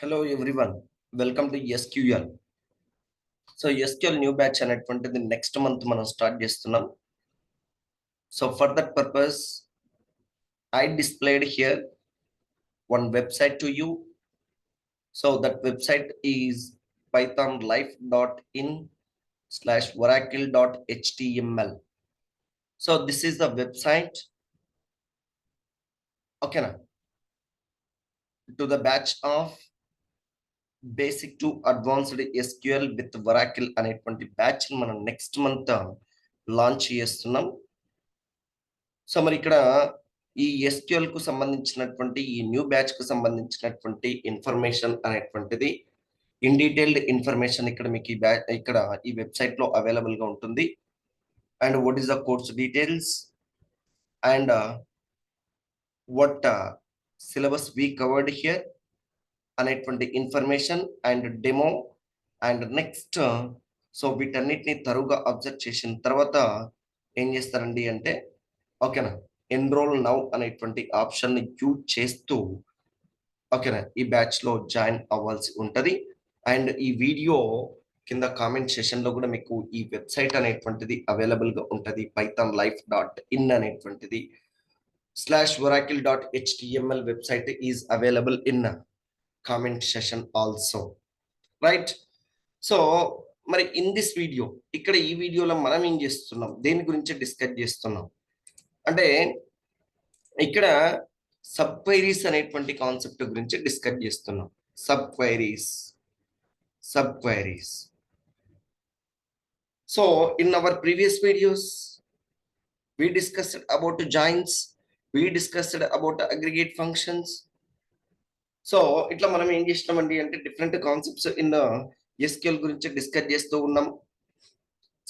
Hello everyone, welcome to SQL. So SQL new batch అనేటువంటిది next month మనం start చేస్తున్నాం. So for that purpose, I displayed here one website to you. So that website is pythonlife.in/oracle.html. So this is the website. Okay, na? To the batch of basic to advanced SQL with Oracle అనేటువంటి batch మనం next month launch చేస్తున్నాం. So మరి ఇక్కడ ఈ SQL కు సంబంధించినటువంటి ఈ new batch కు సంబంధించినటువంటి ఇన్ఫర్మేషన్ అనేటువంటిది ఇన్ డీటెయిల్డ్ ఇన్ఫర్మేషన్ ఇక్కడ మీకు ఇక్కడ ఈ వెబ్సైట్ లో అవైలబుల్ గా ఉంటుంది. And what is the course details and what syllabus we covered here అనేటువంటి information and demo and next so వీటన్నిటిని తరువుగా అబ్జర్వ్ చేసిన తర్వాత ఏం చేస్తారండి అంటే ఓకేనా ఎన్రోల్ నౌ అనేటువంటి ఆప్షన్ ని యూజ్ చేస్తూ ఓకేనా ఈ బ్యాచ్ లో జాయిన్ అవ్వాల్సి ఉంటది. అండ్ ఈ వీడియో కింద కామెంట్ సెషన్ లో కూడా మీకు ఈ వెబ్సైట్ అనేటువంటిది అవైలబుల్ గా ఉంటది. pythonlife.in అనేటువంటిది /oracle.html website is available in comment session also, right? So మరి ఇన్ దిస్ వీడియో ఇక్కడ ఈ వీడియోలో మనం ఏం చేస్తున్నాం, దేని గురించి డిస్కస్ చేస్తున్నాం అంటే ఇక్కడ సబ్ క్వైరీస్ అనేటువంటి కాన్సెప్ట్ గురించి డిస్కస్ చేస్తున్నాం. Subqueries. So in our previous videos we discussed about joins, we discussed about aggregate functions. So ఇట్లా మనం ఏం చేసినామండి అంటే డిఫరెంట్ కాన్సెప్ట్స్ ఇన్ SQL గురించి డిస్కస్ చేస్తూ ఉన్నాం.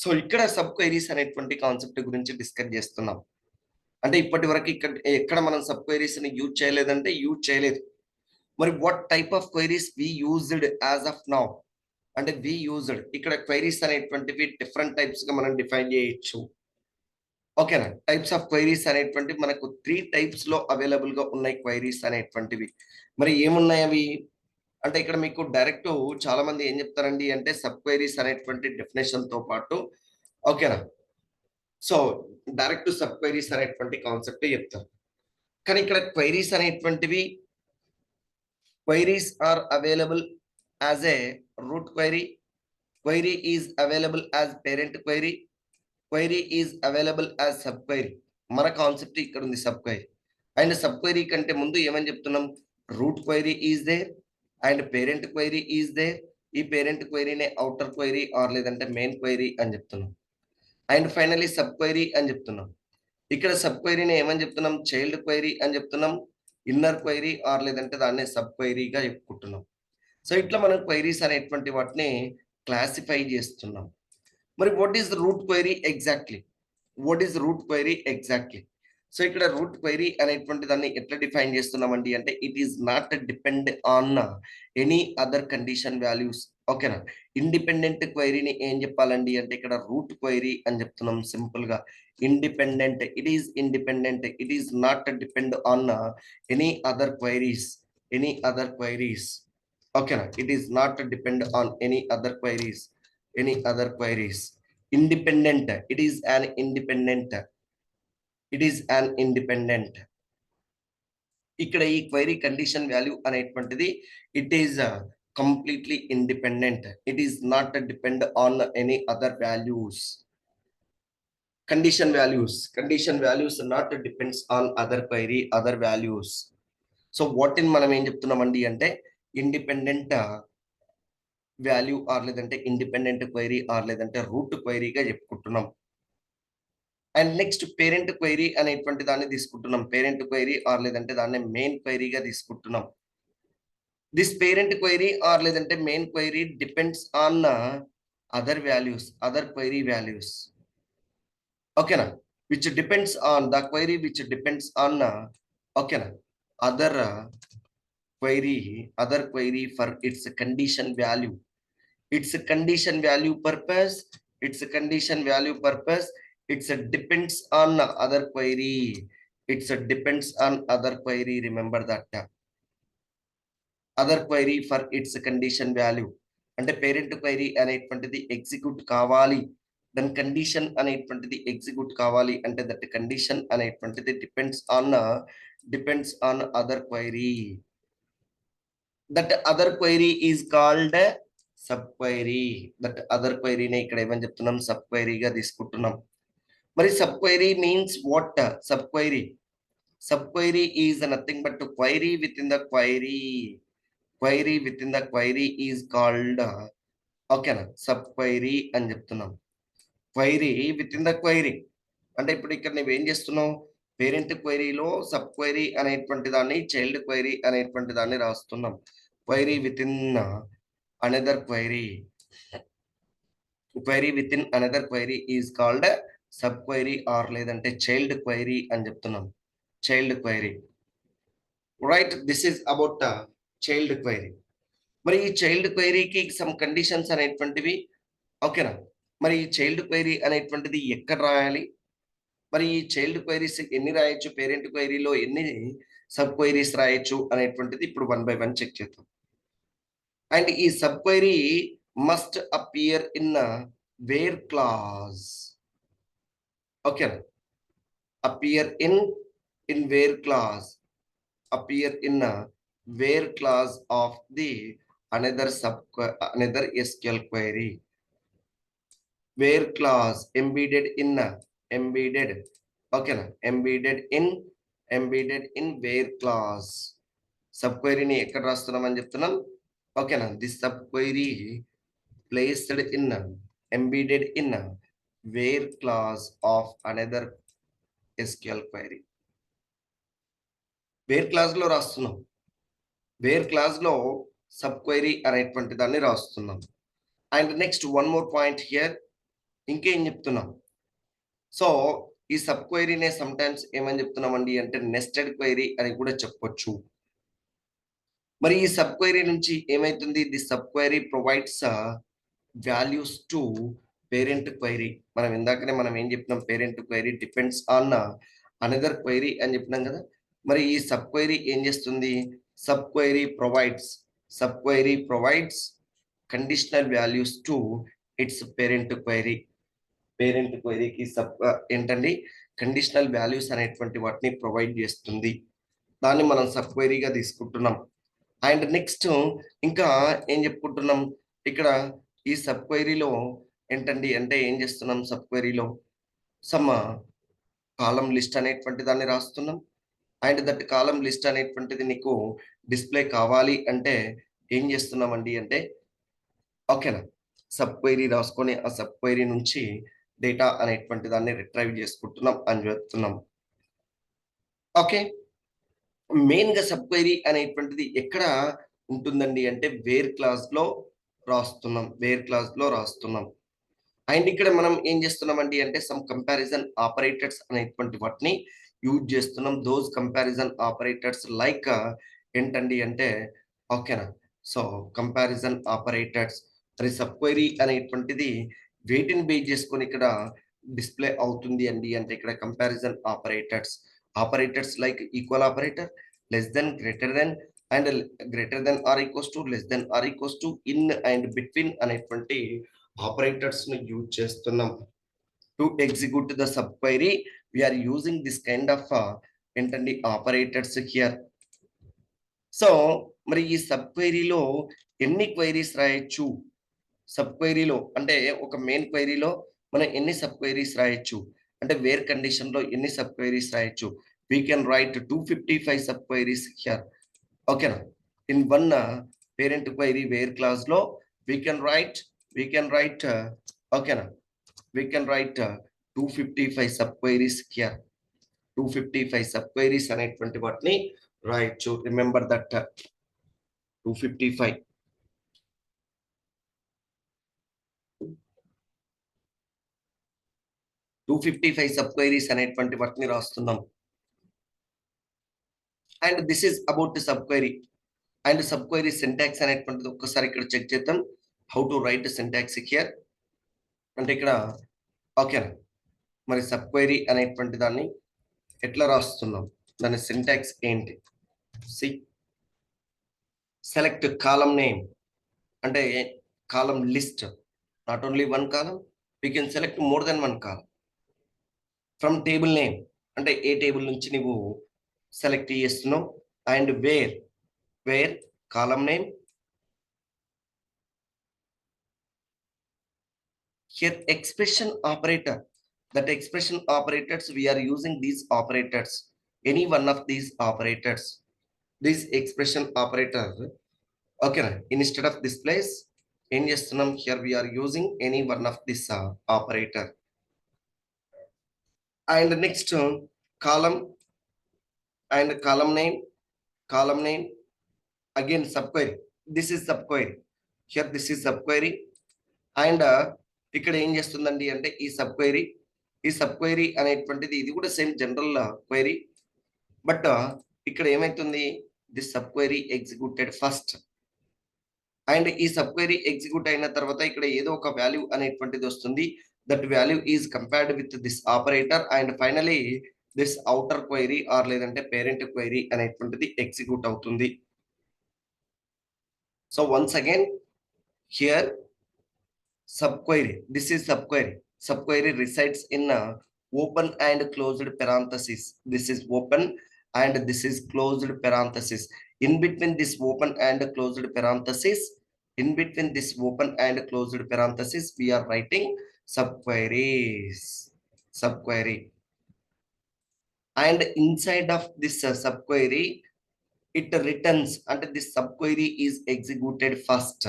సో ఇక్కడ సబ్ క్వైరీస్ అనేటువంటి కాన్సెప్ట్ గురించి డిస్కస్ చేస్తున్నాం. అంటే ఇప్పటి వరకు ఎక్కడ మనం సబ్ క్వైరీస్ ని యూజ్ చేయలేదంటే యూజ్ చేయలేదు. మరి what type of queries we used as of now అంటే వి యూజ్డ్ ఇక్కడ క్వైరీస్ అనేటువంటివి డిఫరెంట్ టైప్స్ గా మనం డిఫైన్ చేయొచ్చు. ఓకేనా? టైప్స్ ఆఫ్ క్వైరీస్ అనేటువంటి మనకు 3 టైప్స్ లో అవైలబుల్ గా ఉన్నాయి క్వైరీస్ అనేటువంటివి. మరి ఏమున్నాయి అవి అంటే ఇక్కడ మీకు డైరెక్ట్ చాలా మంది ఏం చెప్తారండి అంటే సబ్ క్వైరీస్ అనేటువంటి డెఫినేషన్ తో పాటు ఓకేనా సో డైరెక్ట్ సబ్ క్వైరీస్ అనేటువంటి కాన్సెప్ట్ చెప్తారు. కానీ ఇక్కడ క్వైరీస్ అనేటువంటివి queries are available as a root query, query is available as parent query, query is available as subquery. మన కాన్సెప్ట్ ఇక్కడ ఉంది sub query. And sub query కంటే ముందు ఏమని చెప్తున్నాం, root query is there and parent query is there. ఈ parent క్వైరీనే outer query or లేదంటే మెయిన్ క్వైరీ అని చెప్తున్నాం. అండ్ ఫైనలీ సబ్ క్వైరీ అని చెప్తున్నాం. ఇక్కడ సబ్ క్వైరీని ఏమని చెప్తున్నాం, చైల్డ్ క్వైరీ అని చెప్తున్నాం, ఇన్నర్ క్వైరీ ఆర్ లేదంటే దాన్ని సబ్ క్వైరీగా చెప్పుకుంటున్నాం. సో ఇట్లా మనం క్వైరీస్ అనేటువంటి వాటిని క్లాసిఫై చేస్తున్నాం. మరి what is route query exactly, what is route query exactly? So ఇక్కడ రూట్ క్వైరీ అనేటువంటి దాన్ని ఎట్లా డిఫైన్ చేస్తున్నామండి అంటే it is not depend on any other condition values. ఓకేనా? ఇండిపెండెంట్ క్వైరీని ఏం చెప్పాలండి అంటే ఇక్కడ రూట్ క్వైరీ అని చెప్తున్నాం సింపుల్ గా. Independent, it is independent, it is not depend on any other queries, any other queries. ఓకేనా? It is not depend on any other queries, any other queries. Independent, it is an independent, it is an independent. ఇక్కడ ఈ query condition value అనేటువంటిది it is completely independent, it is not depend on any other values. Condition values not depends on other query, other values. So వాటిని మనం ఏం చెప్తున్నామండి అంటే independent value are లేదంటే independent query or లేదంటే route క్వైరీగా చెప్పుకుంటున్నాం. And next parent query అనేటువంటి దాన్ని తీసుకుంటున్నాం. పేరెంట్ క్వైరీ ఆర్ లేదంటే దాన్ని మెయిన్ క్వైరీగా తీసుకుంటున్నాం. దిస్ పేరెంట్ క్వైరీ ఆర్ లేదంటే main query depends on other values, other query values. ఓకేనా? Which depends on the query which depends on ఓకేనా other query for its condition value. Its condition value purpose, it depends on other query, remember that. Other query for its condition value. అంటే parent query అనేటువంటిది execute కావాలి, దాని condition అనేటువంటిది execute కావాలి అంటే that condition అనేటువంటిది depends on other query. That other query is called sub query. That other క్వైరీని ఇక్కడ ఏమని చెప్తున్నాం, సబ్ క్వైరీగా తీసుకుంటున్నాం. మరి sub query means what? Sub query, sub query is nothing but query within the query. Query within the query is called, ఓకేనా, sub query అని చెప్తున్నాం. Query within the query అంటే ఇప్పుడు ఇక్కడ నువ్వేం చేస్తున్నావు, పేరెంట్ క్వైరీలో సబ్ క్వైరీ అనేటువంటి దాన్ని, చైల్డ్ క్వైరీ అనేటువంటి దాన్ని రాస్తున్నాం. Query within another query, query within another query is called sub query or లేదంటే చైల్డ్ క్వైరీ అని చెప్తున్నాం. Child query, right? This is about child query. మరి ఈ చైల్డ్ క్వైరీకి సమ్ కండిషన్స్ అనేటువంటివి, ఓకేనా. మరి ఈ చైల్డ్ క్వైరీ అనేటువంటిది ఎక్కడ రాయాలి, మరి ఈ చైల్డ్ క్వైరీస్ ఎన్ని రాయొచ్చు, పేరెంట్ క్వైరీలో ఎన్ని సబ్ క్వైరీస్ రాయొచ్చు అనేటువంటిది ఇప్పుడు 1 by 1 చెక్ చేద్దాం. అండ్ ఈ sub query must appear in where clause, ఓకేనా. Appear in where clause, appear in a where clause of the another SQL query. Where clause embedded in embedded, okay na, embedded in where clause. Sub query ni ekkada rastunnam ani cheptunnam, okay na. This sub query placed in embedded in where clause of another SQL query. Where clause లో రాస్తున్నాం, where clause లో sub query అనేటువంటి దాన్ని రాస్తున్నాం. And next one more point here, ఇంకేం చెప్తున్నాం. So ఈ sub క్వైరీనే some times ఏమని చెప్తున్నామండి అంటే నెస్టెడ్ క్వైరీ అని కూడా చెప్పొచ్చు. మరి ఈ సబ్ క్వైరీ నుంచి ఏమైతుంది, the sub query provides values to parent query. మనం ఏం చెప్పినాం, parent query depends on another query అని చెప్పినాం కదా. మరి ఈ సబ్ క్వైరీ ఏం చేస్తుంది, sub query provides conditional values to its parent query. Parent క్వైరీకి ఏంటండి, కండిషనల్ వాల్యూస్ అనేటువంటి వాటిని ప్రొవైడ్ చేస్తుంది. దాన్ని మనం సబ్ క్వైరీగా తీసుకుంటున్నాం. అండ్ నెక్స్ట్ ఇంకా ఏం చెప్పుకుంటున్నాం ఇక్కడ, ఈ సబ్ క్వైరీలో ఏంటండి అంటే ఏం చేస్తున్నాం, సబ్ క్వైరీలో సమ్ కాలం లిస్ట్ అనేటువంటి దాన్ని రాస్తున్నాం. అండ్ దట్ కాలం లిస్ట్ అనేటువంటిది నీకు డిస్ప్లే కావాలి అంటే ఏం చేస్తున్నామండి అంటే, ఓకేనా, సబ్ క్వైరీ రాసుకొని ఆ సబ్ క్వైరీ నుంచి డేటా అనేటువంటి దాన్ని రిట్రైవ్ చేసుకుంటున్నాం అని చెప్తున్నాం. ఓకే, మెయిన్ గా సబ్ క్వైరీ అనేటువంటిది ఎక్కడ ఉంటుందండి అంటే వేర్ క్లాస్ లో రాస్తున్నాం. అండ్ ఇక్కడ మనం ఏం చేస్తున్నామండి అంటే సమ్ కంపారిజన్ ఆపరేటర్స్ అనేటువంటి వాటిని యూజ్ చేస్తున్నాం. దోస్ కంపారిజన్ ఆపరేటర్స్ లైక్ ఏంటండి అంటే, ఓకేనా, సో కంపారిజన్ ఆపరేటర్స్. మరి సబ్ క్వైరీ అనేటువంటిది వేటిని బేస్ చేసుకొని ఇక్కడ డిస్ప్లే అవుతుంది అండి అంటే ఇక్కడ comparison operators like equal operator, less than, greater than, and greater than or equals to, less than or equals to, in and between అనేటువంటి ఆపరేటర్స్ ను యూజ్ చేస్తున్నాం. To execute the sub query we're using this kind of ఏంటండి operators here. So మరి ఈ sub క్వైరీలో ఎన్ని queries రాయొచ్చు, sub క్వైరీలో అంటే ఒక మెయిన్ క్వైరీలో మనం ఎన్ని సబ్ క్వైరీస్ రాయొచ్చు అంటే వేర్ కండిషన్ లో ఎన్ని సబ్ క్వైరీస్ రాయొచ్చు, we can write 255 sub queries here, ఓకేనా. In one parent query where clause లో we can write ఓకేనా, we can write 255 sub queries here. 255 sub queries అనేటువంటి వాటిని రాయొచ్చు. రిమెంబర్ దట్ 255 సబ్ క్వైరీస్ అనేటువంటి వాటిని రాస్తున్నాం. And this is about sub query. And sub query syntax అనేటువంటిది ఒక్కసారి ఇక్కడ చెక్ చేద్దాం. How to write syntax here అంటే ఇక్కడ, ఓకేనా, మరి సబ్ క్వైరీ అనేటువంటి దాన్ని ఎట్లా రాస్తున్నాం, దాని సింటాక్స్ ఏంటి, సి select column name అంటే column list, not only one column, we can select more than one column. From table name అంటే ఏ టేబుల్ నుంచి నువ్వు సెలెక్ట్ చేస్తున్నావు, and where column name. Here expression operator, that expression operators we are using these operators, any one of these operators, this expression operator, okay, instead of this place ఏం చేస్తున్నాం, here we are using any one of this operator. And next column and column name again subquery, this is subquery, here this is subquery. And ఇక్కడ ఏం చేస్తుందండి అంటే ఈ sub query అనేటువంటిది ఇది కూడా సేమ్ జనరల్ క్వైరీ, బట్ ఇక్కడ ఏమైతుంది, this subquery executed first, and ఈ సబ్ క్వైరీ ఎగ్జిక్యూట్ అయిన తర్వాత ఇక్కడ ఏదో ఒక వాల్యూ అనేటువంటిది వస్తుంది, that value is compared with this operator, and finally this outer query or లేదంటే పేరెంట్ క్వైరీ అనేటువంటిది ఎగ్జిక్యూట్ అవుతుంది. So once again here subquery, this is subquery resides in a open and closed parenthesis, this is open and this is closed parenthesis. In between this open and closed parenthesis, we are writing subquery, and inside of this subquery it returns, and this subquery is executed first,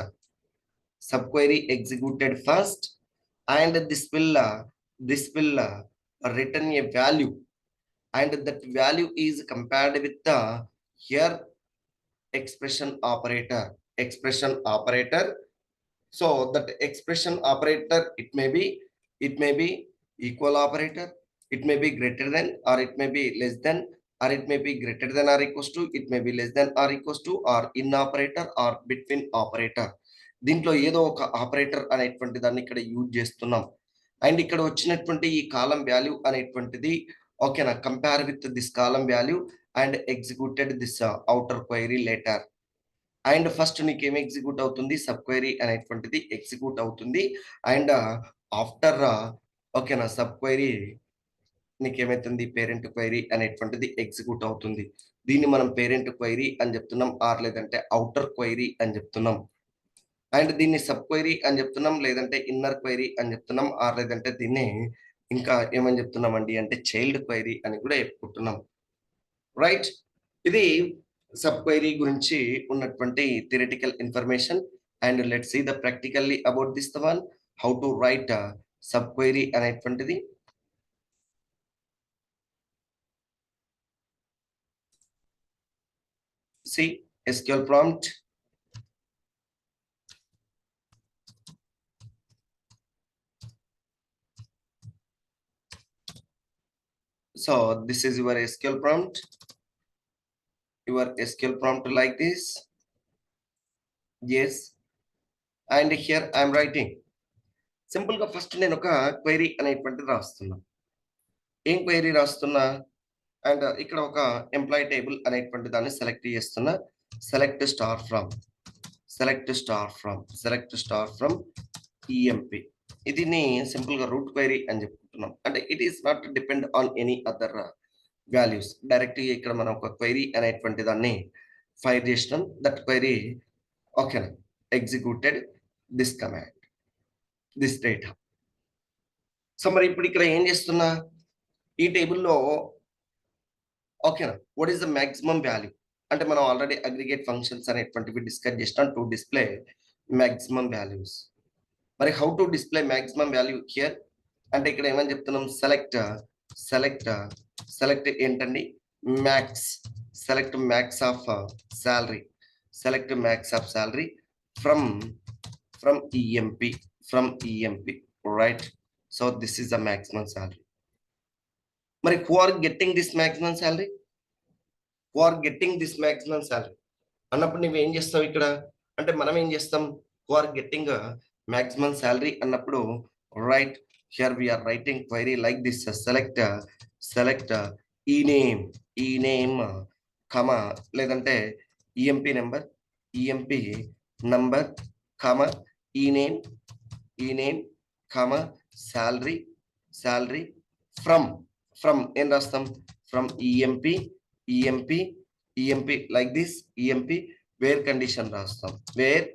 and this will return a value, and that value is compared with the here expression operator. So that expression operator, it may be equal operator, it may be greater than, or it may be less than, or it may be greater than or equals to, it may be less than or equals to, or in operator or between operator. దీంట్లో ఏదో ఒక operator అనేటువంటి దాన్ని ఇక్కడ use చేస్తున్నాం, and ఇక్కడ వచ్చినటువంటి ఈ కాలం వాల్యూ అనేటువంటిది ఓకేనా, compare with this column value and executed this outer query later. And first నీకు ఏమి ఎగ్జిక్యూట్ అవుతుంది, సబ్ క్వైరీ అనేటువంటిది ఎగ్జిక్యూట్ అవుతుంది, అండ్ ఆఫ్టర్ ఓకేనా సబ్ క్వైరీ నీకేమైతుంది, పేరెంట్ క్వైరీ అనేటువంటిది ఎగ్జిక్యూట్ అవుతుంది. దీన్ని మనం పేరెంట్ క్వైరీ అని చెప్తున్నాం, ఆర్ లేదంటే అవుటర్ క్వైరీ అని చెప్తున్నాం, అండ్ దీన్ని సబ్ క్వైరీ అని చెప్తున్నాం, లేదంటే ఇన్నర్ క్వైరీ అని చెప్తున్నాం, ఆర్ లేదంటే దీన్ని ఇంకా ఏమని చెప్తున్నామండి అంటే చైల్డ్ క్వైరీ అని కూడా చెప్పుకుంటున్నాం, రైట్. ఇది సబ్ క్వైరీ గురించి ఉన్నటువంటి theoretical information, and let's see the practically about this one, how to write sub query అనేటువంటిది. See SQL prompt. So this is your SQL prompt. Your SQL prompt like this. Yes. And here I am writing. Simple గా first నేను ఒక query అనేటువంటిది రాస్తున్నా. ఏం query రాస్తున్నా, and ఇక్కడ ఒక ఎంప్లాయీ టేబుల్ అనేటువంటి దాన్ని సెలెక్ట్ చేస్తున్నా. Select star from EMP. దీన్ని సింపుల్ గా రూట్ క్వైరీ అని చెప్పుకుంటున్నాం, అంటే it is not depend on any other values. Direct ఇక్కడ మనం ఒక క్వైరీ అనేటువంటి దాన్ని ఫైర్ చేసినాం, దట్ క్వైరీ ఓకేనా executed this command, this data. So మరి ఇప్పుడు ఇక్కడ ఏం చేస్తున్నా, ఈ టేబుల్లో ఓకేనా what is the maximum value, అంటే మనం ఆల్రెడీ అగ్రిగేట్ ఫంక్షన్స్ అనేటువంటివి డిస్కస్ చేసినాం టు డిస్ప్లే మాక్సిమం వాల్యూస్. మరి how to display maximum value here అంటే ఇక్కడ ఏమని చెప్తున్నాం, సెలెక్ట్ ఏంటండి, select max of salary from EMP, right? So this is the maximum salary. మరి who are getting this maximum salary అన్నప్పుడు నువ్వు ఏం చేస్తావు ఇక్కడ అంటే మనం ఏం చేస్తాం, who are getting maximum salary అన్నప్పుడు, right, here we are writing query like this, select e name, comma లేదంటే EMP number, EMP number comma ename ename comma salary salary from from ఏం రాస్తాం from EMP EMP EMP like this EMP where condition రాస్తాం where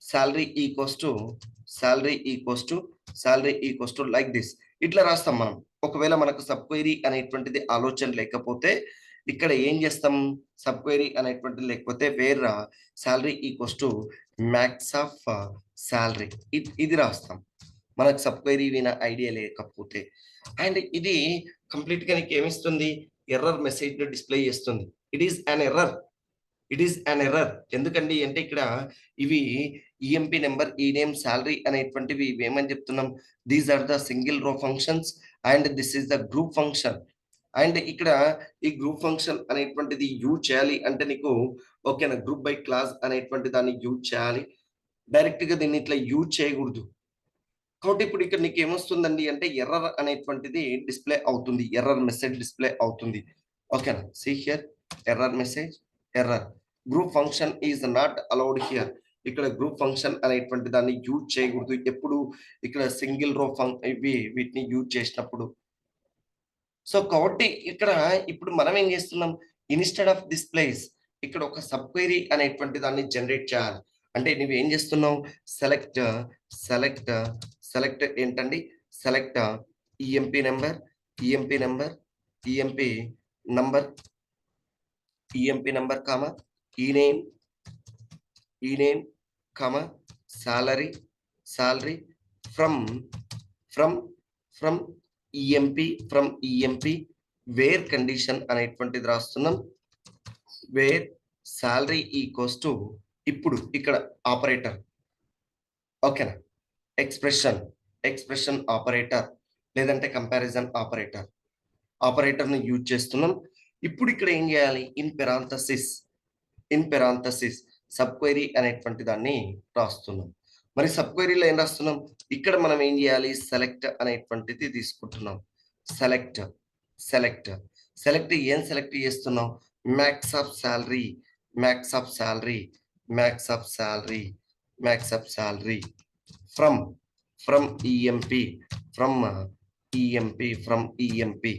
salary equals to salary equals to salary equals to like this ఇట్లా రాస్తాం మనం ఒకవేళ మనకు subquery అనేటువంటిది ఆలోచన లేకపోతే ఇక్కడ ఏం చేస్తాం సబ్ క్వెరీ అనేటువంటిది లేకపోతే where salary equals to max of salary ఇది రాస్తాం మనకు సబ్ క్వెరీ విన ఐడియా లేకపోతే అండ్ ఇది కంప్లీట్ గా నీకు ఏమిస్తుంది ఎర్రర్ మెసేజ్ డిస్ప్లే చేస్తుంది ఇట్ ఈస్ అన్ ఎర్రర్ ఎందుకండి అంటే ఇక్కడ ఇవి EMP number E name salary అనేటువంటివి ఏమని చెప్తున్నాం these are the single row functions and this is the group function and ఇక్కడ ఈ గ్రూప్ ఫంక్షన్ అనేటువంటిది యూజ్ చేయాలి అంటే నీకు ఓకేనా గ్రూప్ బై క్లాస్ అనేటువంటి దాన్ని యూజ్ చేయాలి డైరెక్ట్ గా దీన్ని ఇట్లా యూజ్ చేయకూడదు కాబట్టి ఇప్పుడు ఇక్కడ నీకు ఏమొస్తుందండి అంటే ఎర్రర్ అనేటువంటిది డిస్ప్లే అవుతుంది ఎర్రర్ మెసేజ్ డిస్ప్లే అవుతుంది ఓకేనా see here error message error group function is not allowed here ఇక్కడ గ్రూప్ ఫంక్షన్ అనేటువంటి దాన్ని యూజ్ చేయకూడదు ఎప్పుడు ఇక్కడ సింగిల్ రో వీటిని యూజ్ చేసినప్పుడు సో కాబట్టి ఇక్కడ ఇప్పుడు మనం ఏం చేస్తున్నాం ఇన్స్టెడ్ ఆఫ్ దిస్ ప్లేస్ ఇక్కడ ఒక సబ్ క్వెరీ అనేటువంటి దాన్ని జనరేట్ చేయాలి అంటే నువ్వు ఏం చేస్తున్నావు సెలెక్ట్ సెలెక్ట్ సెలెక్ట్ ఏంటండి select EMP number EMP number EMP number EMP number comma E name comma salary salary from from from EMP where condition అనేటువంటిది రాస్తున్నాం వేర్ సాలరీ ఈక్వల్స్ టు ఇప్పుడు ఇక్కడ ఆపరేటర్ ఓకేనా ఎక్స్ప్రెషన్ ఆపరేటర్ లేదంటే comparison operator ని use చేస్తున్నాం ఇప్పుడు ఇక్కడ ఏం చేయాలి ఇన్ పెరాంథసిస్ సబ్ క్వెరీ అనేటువంటి దాన్ని రాస్తున్నాం మరి సబ్ క్వెరీలో ఏం రాస్తున్నాం ఇక్కడ మనం ఏం చేయాలి సెలెక్ట్ అనేటువంటిది తీసుకుంటున్నాం సెలెక్ట్ ఏం సెలెక్ట్ చేస్తున్నాం max of salary from EMP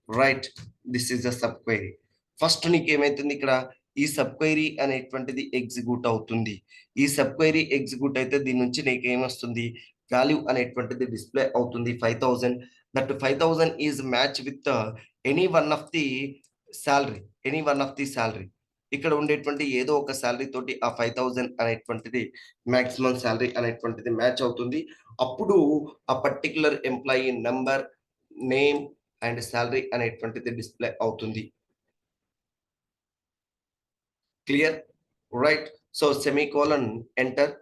right this is the sub query first నీకు ఏమైతుంది ఇక్కడ ఈ సబ్ క్వెరీ అనేటువంటిది ఎగ్జిక్యూట్ అవుతుంది ఈ సబ్ క్వెరీ ఎగ్జిక్యూట్ అయితే దీని నుంచి నీకు ఏమొస్తుంది వాల్యూ అనేటువంటిది డిస్ప్లే అవుతుంది 5000 that 5000 is match with any one of the salary ఇక్కడ ఉండేటువంటి ఏదో ఒక శాలరీ తోటి ఆ 5000 అనేటువంటిది మాక్సిమం శాలరీ అనేటువంటిది మ్యాచ్ అవుతుంది అప్పుడు ఆ particular employee number name and salary అనేటువంటిది డిస్ప్లే అవుతుంది clear right so semicolon enter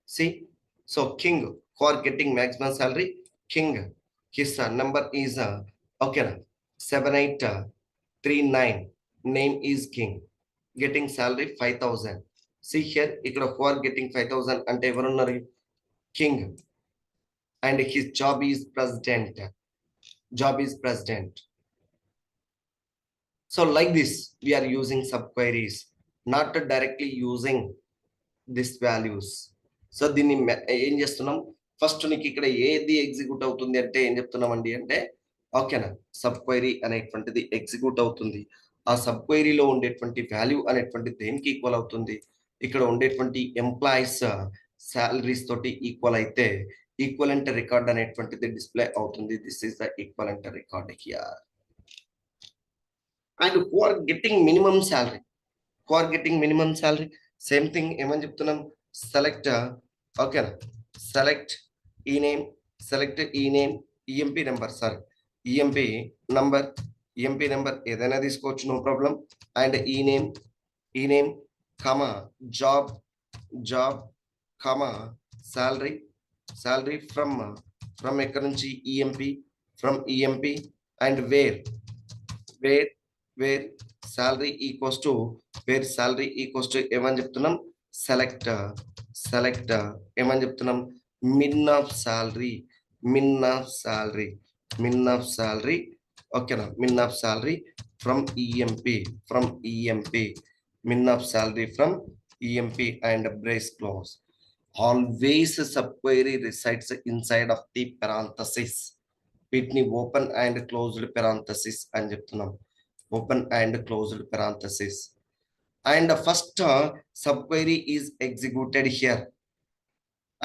see so king for getting maximum salary king his number is okay 7839 name is king getting salary 5000 see here ఇక్కడ for getting 5000 అంటే ఎవరున్నారు king and his job is president so like this we are using sub queries not directly using this values so దీన్ని ఏం చేస్తున్నాం first నీకు ఇక్కడ ఏది execute అవుతుంది అంటే ఏం చెప్తున్నామండి అంటే ఓకేనా సబ్ క్వెరీ అనేటువంటిది ఎగ్జిక్యూట్ అవుతుంది ఆ సబ్ క్వెరీలో ఉండేటువంటి వాల్యూ అనేటువంటి దేనికి ఈక్వల్ అవుతుంది ఇక్కడ ఉండేటువంటి ఎంప్లాయీస్ సాలరీస్ తోటి ఈక్వల్ అయితే ఈక్వలెంట్ రికార్డ్ అనేటువంటిది డిస్ప్లే అవుతుంది this is the equivalent record here and who are getting minimum salary same thing ఏమని చెప్తున్నాం సెలెక్ట్ ఓకేనా సెలెక్ట్ ఈ నేమ్ ఈఎంపి నెంబర్ ఏదైనా తీసుకోవచ్చు no problem and E name comma job comma salary from ఎక్కడ నుంచి EMP and where salary equals to ఏమని చెప్తున్నాం సెలెక్ట్ ఏమని చెప్తున్నాం మిన్ ఆఫ్ శాలరీ ఓకేనా min of salary from EMP, min of salary from EMP and brace clause. Always subquery resides inside of the parenthesis. వీటిని open and closed parenthesis అని చెప్తున్నాం. Open and closed parenthesis. And first subquery is executed here.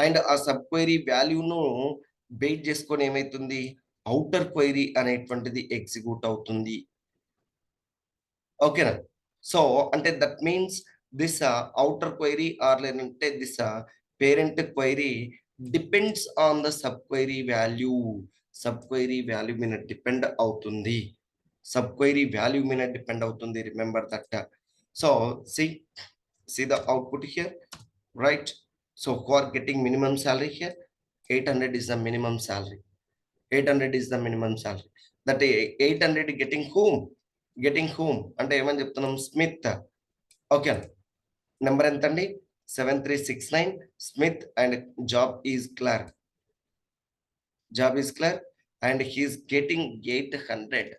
And ఆ sub query వాల్యూను bait చేసుకొని ఏమైతుంది, outer query అనేటువంటిది execute అవుతుంది. Okay? So అంటే that means this outer query or లేదంటే this parent query depends on the sub query value. Sub query value మీద depend అవుతుంది. Sub query value మీద డిపెండ్ అవుతుంది. Remember that. So see the output here, right? So who are getting minimum salary here? 800 is the minimum salary. 800 is the minimum salary. That 800 getting whom? Getting whom? అంటే ఏమని చెప్తున్నాం? Smith. Okay, number ఎంత అండి? 7369. Smith and job is clerk. Job is clear and he is getting 800.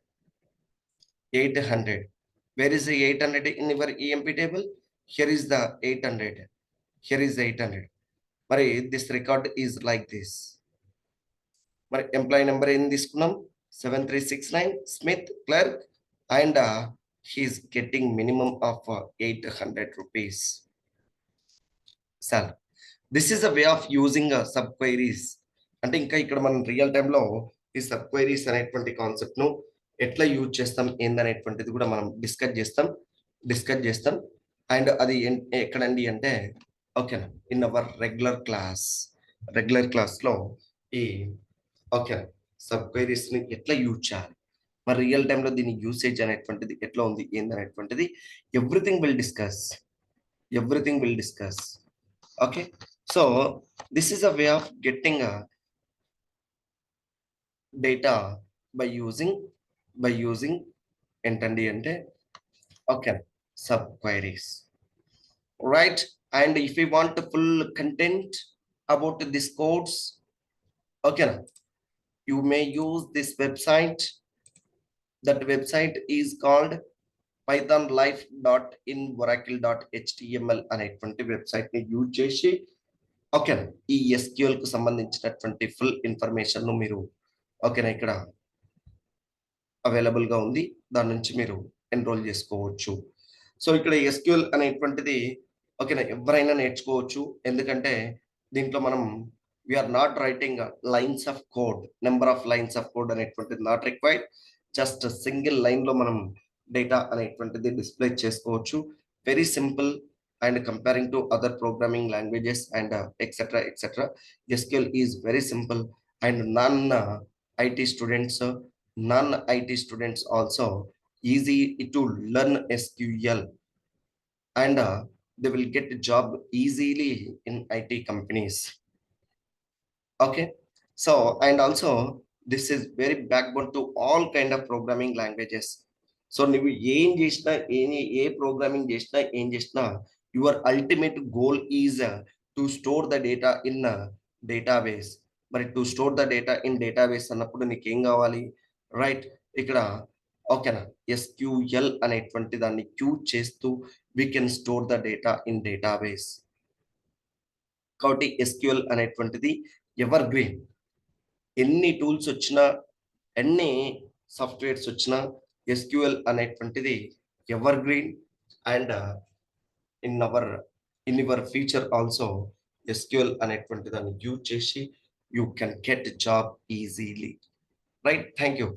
800. Where is the 800 in your EMP table? Here is the 800. Here is the 800. మరి this record is like this. మరి employee number ఏం తీసుకున్నాం? 7369 Smith clerk and he's getting minimum of 800 rupees sir. This is a way of using subqueries. అంటే ఇంకా ఇక్కడ మనం real టైంలో ఈ సబ్ క్వైరీస్ అనేటువంటి కాన్సెప్ట్ ను ఎట్లా యూజ్ చేస్తాం ఏందనేటువంటిది కూడా మనం డిస్కస్ చేస్తాం. అండ్ అది ఎక్కడండి అంటే ఓకేనా, ఇన్ అవర్ రెగ్యులర్ క్లాస్ లో ఈ ఓకే సబ్ క్వైరీస్ ని ఎట్లా యూజ్ చేయాలి, మరి రియల్ టైంలో దీని యూసేజ్ అనేటువంటిది ఎట్లా ఉంది ఏందనేటువంటిది everything will discuss. Okay, so this is a way of getting data by using ఏంటండి అంటే okay sub queries, right? And if you want full content about this codes, okay, you may use this website. That website is called pythonlife.in/oracle.html అనేటువంటి website ని use చేసి ఓకేనా ఈ SQL కు సంబంధించినటువంటి full information ను మీరు ఓకేనా ఇక్కడ అవైలబుల్ గా ఉంది, దాని నుంచి మీరు ఎన్రోల్ చేసుకోవచ్చు. సో ఇక్కడ SQL అనేటువంటిది ఓకేనా ఎవరైనా నేర్చుకోవచ్చు. ఎందుకంటే దీంట్లో మనం we are not writing lines of code, number of lines of code అనేటువంటిది not required. Just single line లో మనం డేటా అనేటువంటిది డిస్ప్లే చేసుకోవచ్చు. Very simple and comparing to other programming languages and etcetera. SQL is very simple and IT students also easy to learn SQL and they will get a job easily in IT companies. Okay, so and also this is very backbone to all kind of programming languages. So నువ్వు ఏం చేసినా ఏ programming చేసినా ఏం చేసినా your ultimate goal is to store the data in database. మరి to store the data in database అన్నప్పుడు నీకేం కావాలి, రైట్? ఇక్కడ ఓకేనా SQL అనేటువంటి దాన్ని యూజ్ చేస్తూ we can store the data in database. కాబట్టి SQL అనేటువంటిది ఎవర్ గ్రీన్. ఎన్ని టూల్స్ వచ్చినా ఎన్ని సాఫ్ట్వేర్స్ వచ్చినా SQL అనేటువంటిది ever green and in your future also SQL అనేటువంటి దాన్ని యూజ్ చేసి you can get job easily, right? Thank you.